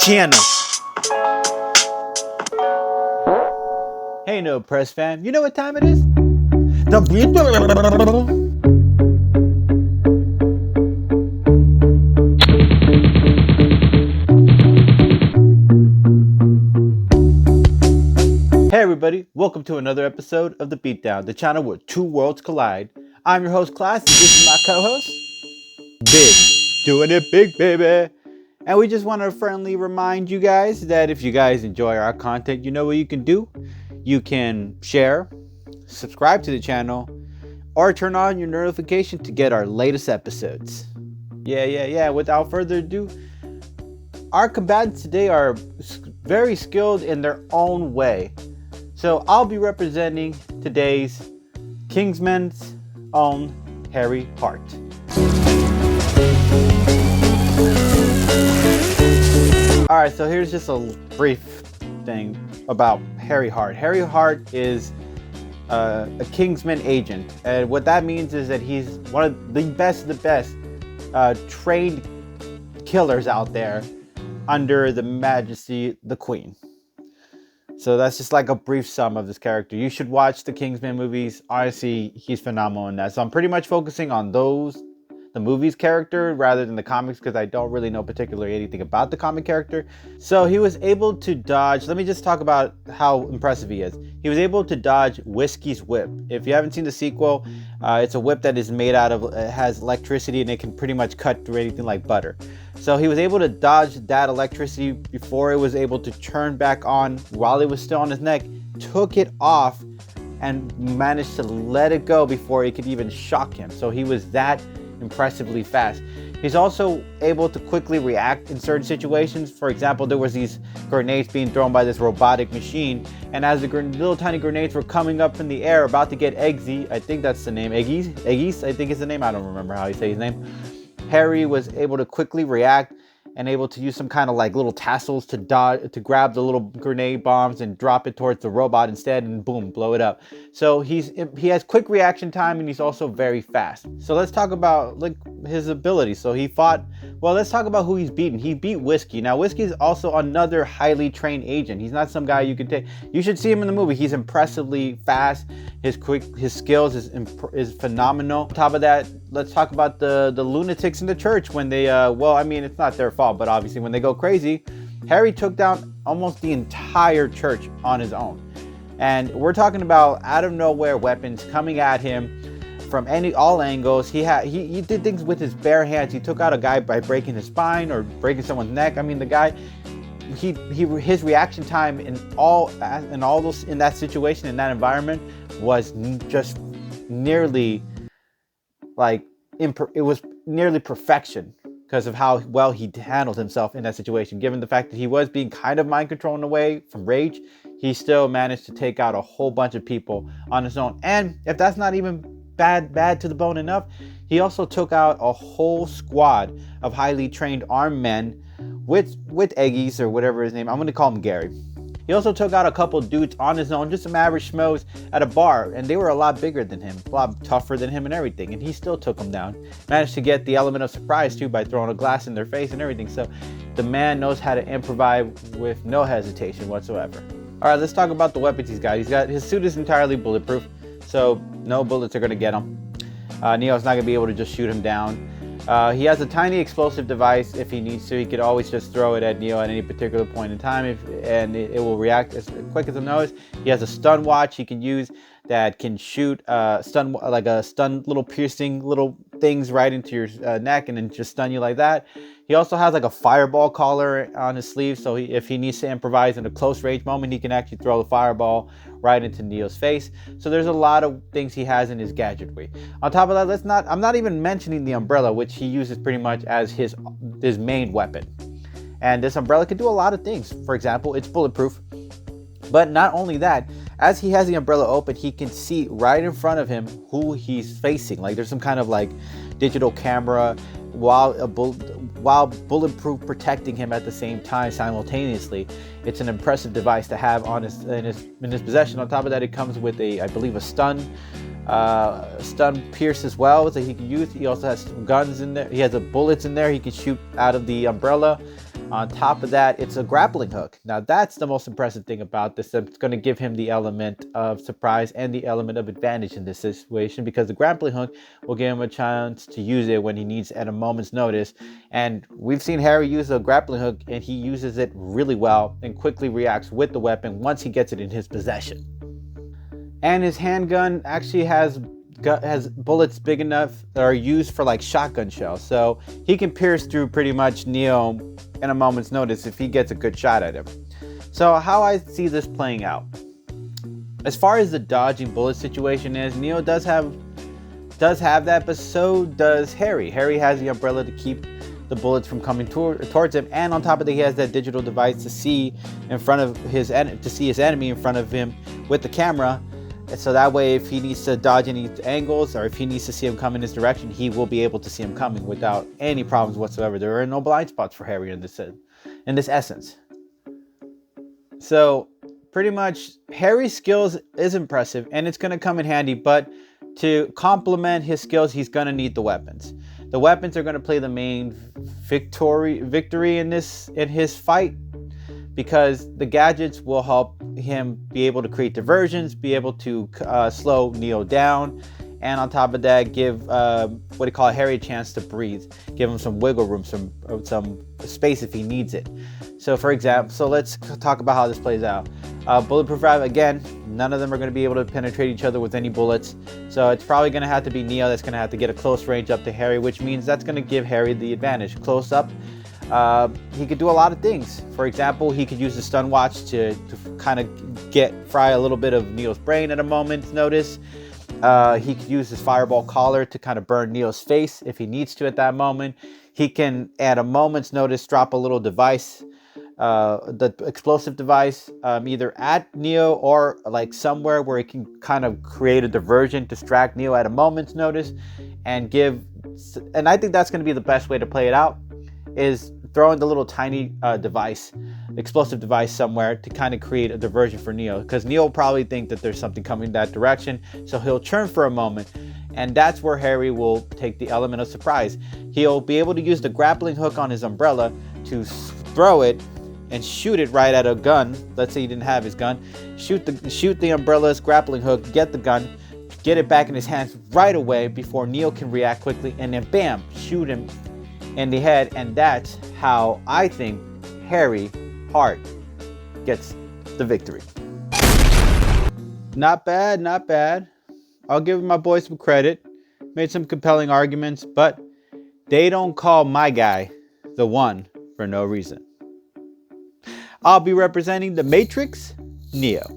channel. Hey, No Press fam, you know what time it is? Hey everybody, welcome to another episode of The Beatdown, the channel where two worlds collide. I'm your host, Class, and this is my co-host, Big. Doing it big, baby. And we just want to friendly remind you guys that if you guys enjoy our content, you know what you can do. You can share, subscribe to the channel, or turn on your notification to get our latest episodes. Yeah. Without further ado, our combatants today are very skilled in their own way. So I'll be representing today's Kingsman's own Harry Hart. Alright, so here's just a brief thing about Harry Hart. Harry Hart is a Kingsman agent, and what that means is that he's one of the best trained killers out there under the Majesty, the Queen. So that's just like a brief sum of this character. You should watch the Kingsman movies. Honestly, he's phenomenal in that. So I'm pretty much focusing on the movie's character rather than the comics, because I don't really know particularly anything about the comic character. So he was able to dodge, let me just talk about how impressive he is. He was able to dodge Whiskey's whip. If you haven't seen the sequel, it's a whip that is made out of, it has electricity and it can pretty much cut through anything like butter. So he was able to dodge that electricity before it was able to turn back on while it was still on his neck, took it off and managed to let it go before it could even shock him. So he was that impressively fast. He's also able to quickly react in certain situations. For example, there was these grenades being thrown by this robotic machine, and as the little tiny grenades were coming up in the air about to get Eggsy, I think that's the name, Eggies, I think is the name, I don't remember how you say his name. Harry was able to quickly react and able to use some kind of like little tassels to grab the little grenade bombs and drop it towards the robot instead, and boom, blow it up. So he has quick reaction time, and he's also very fast. So let's talk about like his abilities. So he fought, well, let's talk about who he's beaten. He beat Whiskey. Now Whiskey is also another highly trained agent. He's not some guy you can take. You should see him in the movie. He's impressively fast. His skills is phenomenal. On top of that, let's talk about the lunatics in the church when they well, I mean, it's not their fault, but obviously when they go crazy, Harry took down almost the entire church on his own. And we're talking about out of nowhere weapons coming at him from all angles. He did things with his bare hands. He took out a guy by breaking his spine or breaking someone's neck. I mean, the guy, his reaction time in that situation, in that environment, was just nearly like it was nearly perfection because of how well he handled himself in that situation. Given the fact that he was being kind of mind controlled in a way from rage, he still managed to take out a whole bunch of people on his own. And if that's not even bad to the bone enough, he also took out a whole squad of highly trained armed men with Eggies, or whatever his name. I'm going to call him Gary. He also took out a couple dudes on his own, just some average schmoes at a bar, and they were a lot bigger than him, a lot tougher than him and everything, and he still took them down. Managed to get the element of surprise too by throwing a glass in their face and everything. So the man knows how to improvise with no hesitation whatsoever. All right, let's talk about the weapons he's got. His suit is entirely bulletproof, so no bullets are going to get him. Neo's not going to be able to just shoot him down. He has a tiny explosive device if he needs to. He could always just throw it at Neo at any particular point in time, and it will react as quick as a nose. He has a stun watch he can use that can shoot stun little piercing little things right into your neck and then just stun you like that. He also has like a fireball collar on his sleeve, so if he needs to improvise in a close range moment, he can actually throw the fireball right into Neo's face. So there's a lot of things he has in his gadgetry. On top of that, I'm not even mentioning the umbrella, which he uses pretty much as his main weapon. And this umbrella can do a lot of things. For example, it's bulletproof. But not only that, as he has the umbrella open, he can see right in front of him who he's facing. Like there's some kind of like digital camera while bulletproof protecting him at the same time simultaneously. It's an impressive device to have in his possession. On top of that, it comes with I believe a stun pierce as well that he can use. He also has some guns in there. He has bullets in there he can shoot out of the umbrella. On top of that, it's a grappling hook. Now that's the most impressive thing about this. It's going to give him the element of surprise and the element of advantage in this situation, because the grappling hook will give him a chance to use it when he needs at a moment's notice. And we've seen Harry use a grappling hook, and he uses it really well and quickly reacts with the weapon once he gets it in his possession. And his handgun actually has bullets big enough that are used for like shotgun shells, so he can pierce through pretty much Neo in a moment's notice if he gets a good shot at him. So how I see this playing out, as far as the dodging bullet situation is, Neo does have that, but so does Harry. Harry has the umbrella to keep the bullets from coming towards him, and on top of that, he has that digital device to see his enemy in front of him with the camera. So that way, if he needs to dodge any angles, or if he needs to see him come in his direction, he will be able to see him coming without any problems whatsoever. There are no blind spots for Harry in this essence. So pretty much Harry's skills is impressive, and it's going to come in handy, but to complement his skills, he's going to need the weapons. The weapons are going to play the main victory in his fight, because the gadgets will help him be able to create diversions, be able to slow Neo down, and on top of that, give Harry a chance to breathe, give him some wiggle room, some space if he needs it. So for example, let's talk about how this plays out. Bulletproof Drive, again, none of them are going to be able to penetrate each other with any bullets, so it's probably going to have to be Neo that's going to have to get a close range up to Harry, which means that's going to give Harry the advantage. Close up, he could do a lot of things. For example, he could use the stun watch to kind of fry a little bit of Neo's brain at a moment's notice. He could use his fireball collar to kind of burn Neo's face if he needs to at that moment. He can, at a moment's notice, drop a little device, the explosive device, either at Neo or like somewhere where he can kind of create a diversion, distract Neo at a moment's notice, and I think that's going to be the best way to play it out, is throwing the little tiny explosive device somewhere to kind of create a diversion for Neo, because Neo will probably think that there's something coming that direction, so he'll churn for a moment, and that's where Harry will take the element of surprise. He'll be able to use the grappling hook on his umbrella to throw it and shoot it right at a gun. Let's say he didn't have his gun. Shoot the umbrella's grappling hook, get the gun, get it back in his hands right away before Neo can react quickly, and then bam, shoot him in the head. And that's how I think Harry Hart gets the victory. Not bad, not bad. I'll give my boys some credit. Made some compelling arguments, but they don't call my guy the one for no reason. I'll be representing the Matrix, Neo.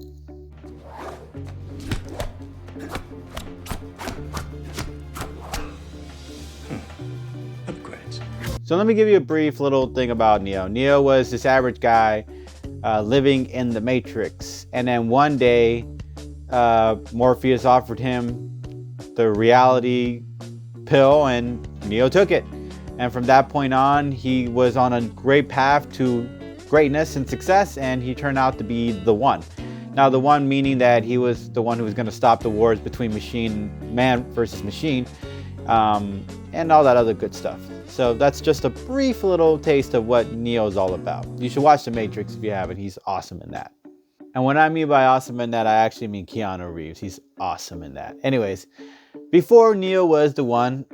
So let me give you a brief little thing about Neo. Neo was this average guy living in the Matrix. And then one day, Morpheus offered him the reality pill, and Neo took it. And from that point on, he was on a great path to greatness and success, and he turned out to be the one. Now, the one meaning that he was the one who was going to stop the wars between man versus machine, and all that other good stuff. So that's just a brief little taste of what Neo's all about. You should watch The Matrix if you haven't. He's awesome in that. And when I mean by awesome in that, I actually mean Keanu Reeves. He's awesome in that. Anyways, before Neo was the one,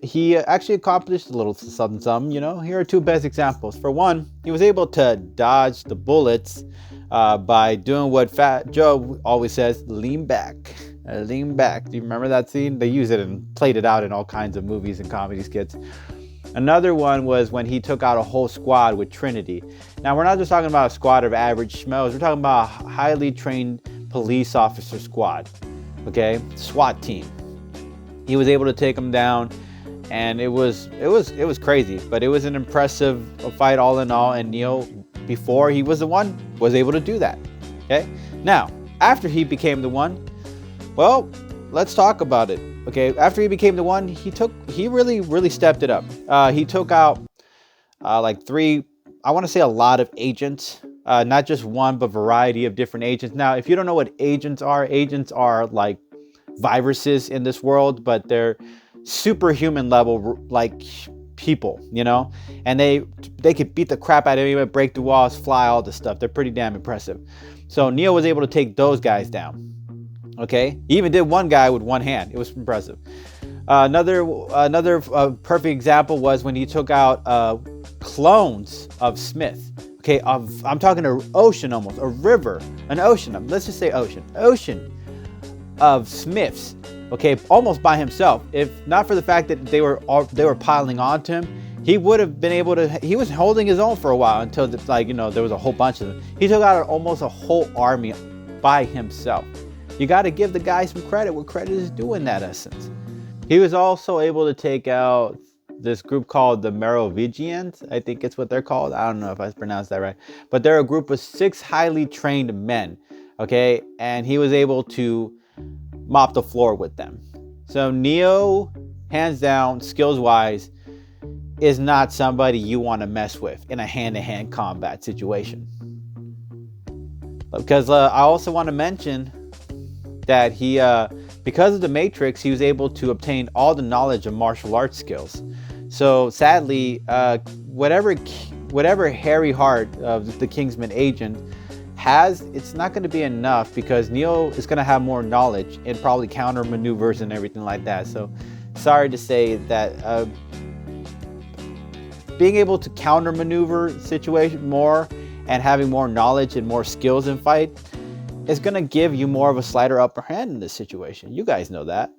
he actually accomplished a little something, Here are two best examples. For one, he was able to dodge the bullets by doing what Fat Joe always says, lean back. Lean back. Do you remember that scene? They use it and played it out in all kinds of movies and comedy skits. Another one was when he took out a whole squad with Trinity. Now, we're not just talking about a squad of average schmoes. We're talking about a highly trained police officer squad. Okay? SWAT team. He was able to take them down, and it was crazy, but it was an impressive fight all in all, and Neo, before he was the one, was able to do that. Okay? Now, after he became the one, well, let's talk about it. Okay, after he became the one, he really stepped it up. He took out like three, I want to say a lot of agents, not just one, but variety of different agents. Now, if you don't know what agents are like viruses in this world, but they're superhuman level, like people, you know, and they could beat the crap out of anyone, break the walls, fly, all this stuff. They're pretty damn impressive. So Neo was able to take those guys down. Okay, he even did one guy with one hand. It was impressive. Another perfect example was when he took out clones of Smith. Okay, I'm talking an ocean, almost a river, an ocean. Let's just say ocean of Smiths. Okay, almost by himself. If not for the fact that they were piling onto him, he would have been able to. He was holding his own for a while until there was a whole bunch of them. He took out almost a whole army by himself. You got to give the guy some credit where credit is due in that essence. He was also able to take out this group called the Merovingians. I think it's what they're called. I don't know if I pronounced that right. But they're a group of 6 highly trained men. Okay, and he was able to mop the floor with them. So Neo, hands down, skills-wise, is not somebody you want to mess with in a hand-to-hand combat situation. Because I also want to mention that he, because of the Matrix, he was able to obtain all the knowledge of martial arts skills. So sadly, whatever Harry Hart, the Kingsman agent, has, it's not going to be enough, because Neo is going to have more knowledge and probably counter maneuvers and everything like that. So sorry to say that being able to counter maneuver situation more and having more knowledge and more skills in fight is going to give you more of a slighter upper hand in this situation. You guys know that.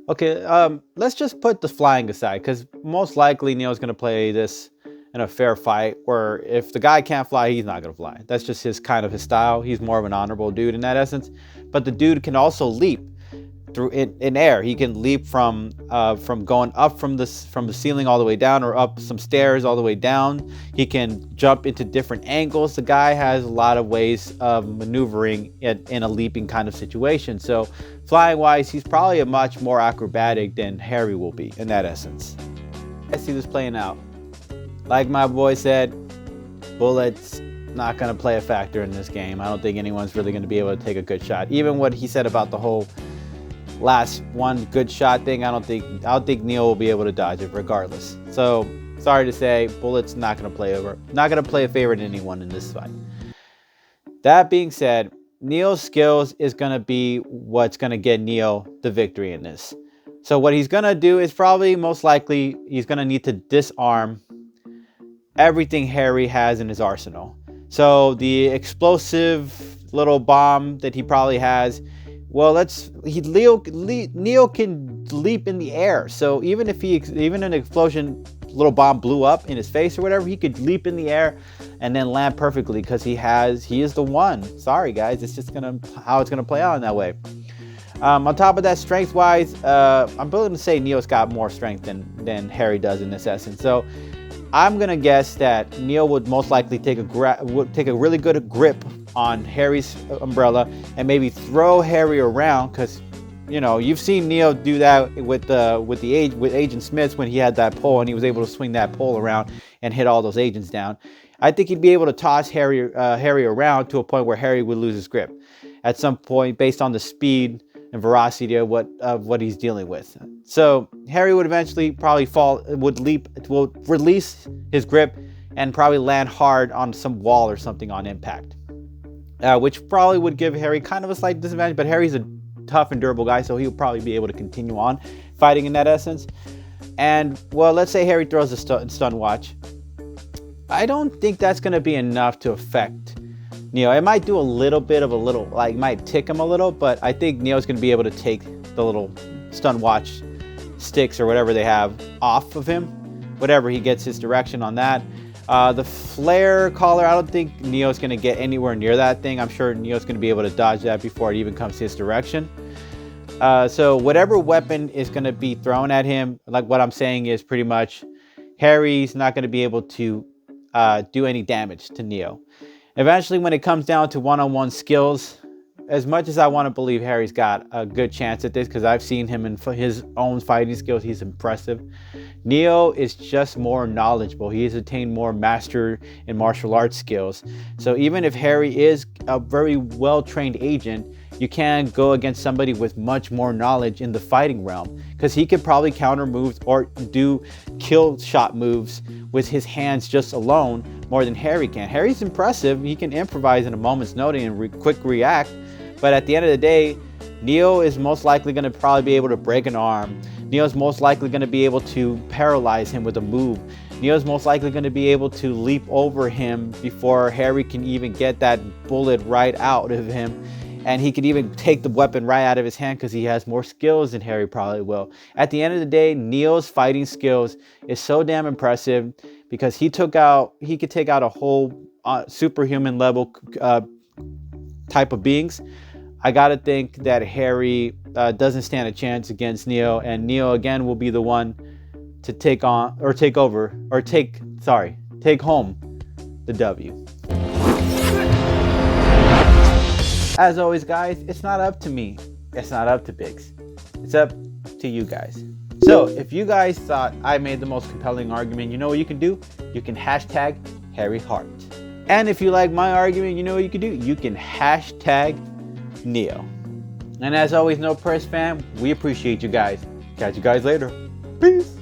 Okay, let's just put the flying aside, because most likely Neo's going to play this in a fair fight, where if the guy can't fly, he's not going to fly. That's just his style. He's more of an honorable dude in that essence. But the dude can also leap through in air. He can leap from going up from the ceiling all the way down, or up some stairs all the way down. He can jump into different angles. The guy has a lot of ways of maneuvering in a leaping kind of situation. So flying wise, he's probably a much more acrobatic than Harry will be in that essence. I see this playing out. Like my boy said, bullets not going to play a factor in this game. I don't think anyone's really going to be able to take a good shot. Even what he said about the whole last one good shot thing, I don't think Neo will be able to dodge it regardless. So sorry to say, bullets not going to play a favor to anyone in this fight. That being said, Neo's skills is going to be what's going to get Neo the victory in this. So what he's going to do is probably most likely he's going to need to disarm everything Harry has in his arsenal. So the explosive little bomb that he probably has, well, Neo can leap in the air. So even if an explosion little bomb blew up in his face or whatever, he could leap in the air and then land perfectly, because he is the one. Sorry guys, it's just how it's gonna play out in that way. On top of that, strength wise, I'm willing to say Neo's got more strength than Harry does in this essence. So I'm gonna guess that Neo would most likely take a really good grip on Harry's umbrella and maybe throw Harry around, because you've seen Neo do that with Agent Smith when he had that pole and he was able to swing that pole around and hit all those agents down. I think he'd be able to toss Harry around to a point where Harry would lose his grip at some point, based on the speed and veracity of what he's dealing with. So Harry would eventually probably will release his grip and probably land hard on some wall or something on impact, which probably would give Harry kind of a slight disadvantage. But Harry's a tough and durable guy, so he'll probably be able to continue on fighting in that essence. And well, let's say Harry throws a stun watch. I don't think that's going to be enough to affect Neo. It might do it might tick him a little, but I think Neo's going to be able to take the little stun watch sticks or whatever they have off of him, whatever he gets his direction on that. The flare collar, I don't think Neo's going to get anywhere near that thing. I'm sure Neo's going to be able to dodge that before it even comes his direction. So whatever weapon is going to be thrown at him, like what I'm saying is pretty much Harry's not going to be able to do any damage to Neo. Eventually, when it comes down to one-on-one skills, as much as I want to believe Harry's got a good chance at this, because I've seen him in his own fighting skills, he's impressive. Neo is just more knowledgeable. He has attained more master in martial arts skills. So even if Harry is a very well-trained agent, you can't go against somebody with much more knowledge in the fighting realm, because he could probably counter moves or do kill shot moves with his hands just alone more than Harry can. Harry's impressive. He can improvise in a moment's notice and quick react, but at the end of the day, Neo is most likely going to probably be able to break an arm. Neo's most likely going to be able to paralyze him with a move. Neo's most likely going to be able to leap over him before Harry can even get that bullet right out of him. And he could even take the weapon right out of his hand because he has more skills than Harry probably will. At the end of the day, Neo's fighting skills is so damn impressive because he could take out a whole superhuman level type of beings. I gotta think that Harry doesn't stand a chance against Neo, and Neo again will be the one to take home the W. As always, guys, it's not up to me. It's not up to Biggs. It's up to you guys. So if you guys thought I made the most compelling argument, you know what you can do? You can hashtag Harry Hart. And if you like my argument, you know what you can do? You can hashtag Neo. And as always, no press fam, we appreciate you guys. Catch you guys later. Peace.